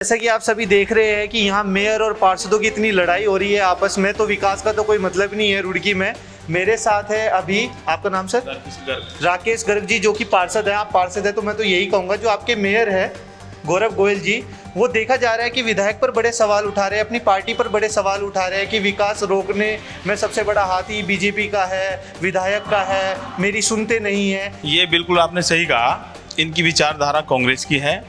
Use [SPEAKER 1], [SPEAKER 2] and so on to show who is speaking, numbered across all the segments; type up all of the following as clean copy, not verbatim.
[SPEAKER 1] जैसा कि आप सभी देख रहे हैं कि यहाँ मेयर और पार्षदों की इतनी लड़ाई हो रही है आपस में, तो विकास का तो कोई मतलब नहीं है रुड़की में। मेरे साथ है अभी, आपका नाम सर? राकेश गर्ग जी, जो कि पार्षद है। आप पार्षद है तो मैं तो यही कहूँगा, जो आपके मेयर है गौरव गोयल जी, वो देखा जा रहा है कि विधायक पर बड़े सवाल उठा रहे हैं, अपनी पार्टी पर बड़े सवाल उठा रहे हैं कि विकास रोकने में सबसे बड़ा हाथी बीजेपी का है, विधायक का है, मेरी सुनते नहीं है।
[SPEAKER 2] ये बिल्कुल आपने सही कहा। इनकी विचारधारा कांग्रेस की है,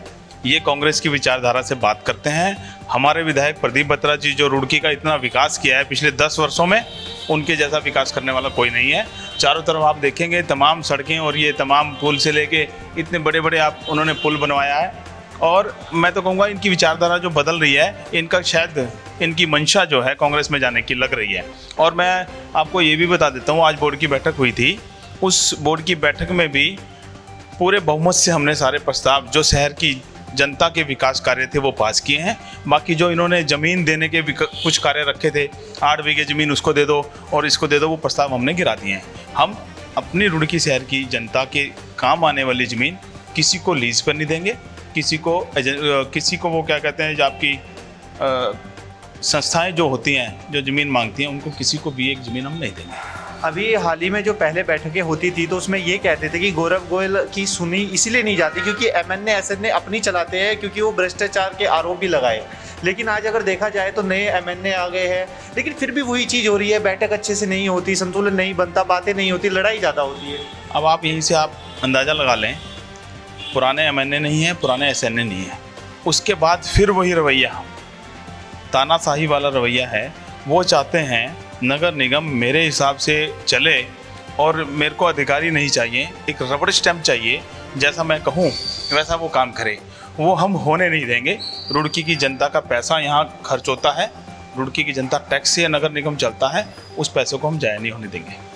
[SPEAKER 2] ये कांग्रेस की विचारधारा से बात करते हैं। हमारे विधायक प्रदीप बत्रा जी जो रुड़की का इतना विकास किया है पिछले 10 वर्षों में, उनके जैसा विकास करने वाला कोई नहीं है। चारों तरफ आप देखेंगे तमाम सड़कें और ये तमाम पुल से लेके इतने बड़े बड़े उन्होंने पुल बनवाया है। और मैं तो कहूँगा इनकी विचारधारा जो बदल रही है, इनका शायद इनकी मंशा जो है कांग्रेस में जाने की लग रही है। और मैं आपको ये भी बता देता हूँ, आज बोर्ड की बैठक हुई थी। उस बोर्ड की बैठक में भी पूरे बहुमत से हमने सारे प्रस्ताव जो शहर की जनता के विकास कार्य थे वो पास किए हैं। बाकी जो इन्होंने ज़मीन देने के कुछ कार्य रखे थे, 8 बीघे ज़मीन उसको दे दो और इसको दे दो, वो प्रस्ताव हमने गिरा दिए हैं। हम अपनी रुड़की शहर की जनता के काम आने वाली ज़मीन किसी को लीज पर नहीं देंगे, किसी को वो क्या कहते हैं, जो आपकी संस्थाएं जो होती हैं जो ज़मीन मांगती हैं, उनको किसी को भी एक ज़मीन हम नहीं देंगे।
[SPEAKER 1] अभी हाल ही में जो पहले बैठकें होती थी तो उसमें ये कहते थे कि गौरव गोयल की सुनी इसलिए नहीं जाती क्योंकि एमएनए एसएनए अपनी चलाते हैं, क्योंकि वो भ्रष्टाचार के आरोप भी लगाए। लेकिन आज अगर देखा जाए तो नए एमएनए आ गए हैं, लेकिन फिर भी वही चीज़ हो रही है, बैठक अच्छे से नहीं होती, संतुलन नहीं बनता, बातें नहीं होती, लड़ाई ज़्यादा होती है।
[SPEAKER 2] अब आप यहीं से आप अंदाज़ा लगा लें, पुराने एमएनए नहीं है, पुराने एसएनए नहीं है, उसके बाद फिर वही रवैया, तानाशाही वाला रवैया है। वो चाहते हैं नगर निगम मेरे हिसाब से चले और मेरे को अधिकारी नहीं चाहिए, एक रबड़ स्टैम्प चाहिए, जैसा मैं कहूँ वैसा वो काम करे। वो हम होने नहीं देंगे। रुड़की की जनता का पैसा यहाँ खर्च होता है, रुड़की की जनता टैक्स से नगर निगम चलता है, उस पैसे को हम जाया नहीं होने देंगे।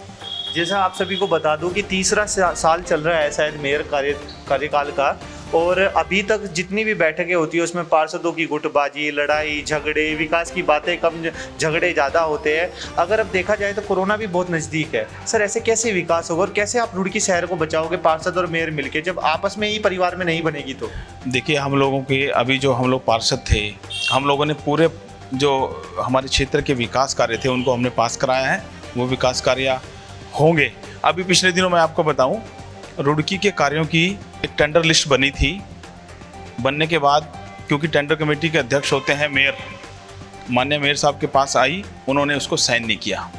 [SPEAKER 1] जैसा आप सभी को बता दूं कि तीसरा साल चल रहा है शायद मेयर कार्यकाल का, और अभी तक जितनी भी बैठकें होती है उसमें पार्षदों की गुटबाजी, लड़ाई झगड़े, विकास की बातें कम, झगड़े ज़्यादा होते हैं। अगर अब देखा जाए तो कोरोना भी बहुत नज़दीक है। सर, ऐसे कैसे विकास होगा और कैसे आप रुड़की शहर को बचाओगे पार्षद और मेयर मिलकर, जब आपस में ही परिवार में नहीं बनेगी तो?
[SPEAKER 2] देखिए, हम लोगों के अभी जो हम लोग पार्षद थे, हम लोगों ने पूरे जो हमारे क्षेत्र के विकास कार्य थे उनको हमने पास कराया है। वो विकास कार्य होंगे। अभी पिछले दिनों मैं आपको बताऊं, रुड़की के कार्यों की एक टेंडर लिस्ट बनी थी। बनने के बाद क्योंकि टेंडर कमेटी के अध्यक्ष होते हैं मेयर, माननीय मेयर साहब के पास आई, उन्होंने उसको साइन नहीं किया।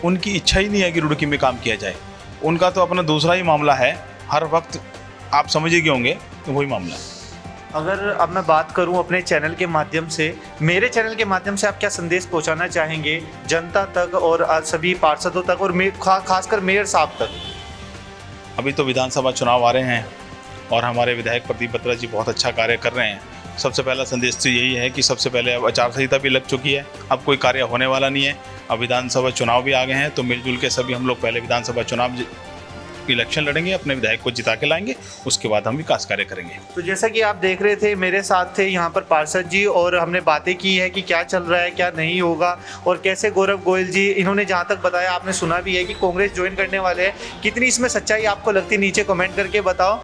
[SPEAKER 2] उनकी इच्छा ही नहीं है कि रुड़की में काम किया जाए। उनका तो अपना दूसरा ही मामला है, हर वक्त आप समझ ही होंगे तो वही मामला है।
[SPEAKER 1] अगर अब मैं बात करूं अपने चैनल के माध्यम से, मेरे चैनल के माध्यम से आप क्या संदेश पहुंचाना चाहेंगे जनता तक और सभी पार्षदों तक और खासकर मेयर साहब तक?
[SPEAKER 2] अभी तो विधानसभा चुनाव आ रहे हैं और हमारे विधायक प्रदीप बत्रा जी बहुत अच्छा कार्य कर रहे हैं। सबसे पहला संदेश तो यही है कि सबसे पहले अब आचार संहिता भी लग चुकी है, अब कोई कार्य होने वाला नहीं है। अब विधानसभा चुनाव भी आ गए हैं, तो मिलजुल के सभी हम लोग पहले विधानसभा चुनाव इलेक्शन लड़ेंगे, अपने विधायक को जिता के लाएंगे, उसके बाद हम विकास कार्य करेंगे।
[SPEAKER 1] तो जैसा कि आप देख रहे थे, मेरे साथ थे यहाँ पर पार्षद जी और हमने बातें की है कि क्या चल रहा है, क्या नहीं होगा, और कैसे गौरव गोयल जी, इन्होंने जहाँ तक बताया आपने सुना भी है कि कांग्रेस ज्वाइन करने वाले हैं। कितनी इसमें सच्चाई आपको लगती है नीचे कमेंट करके बताओ।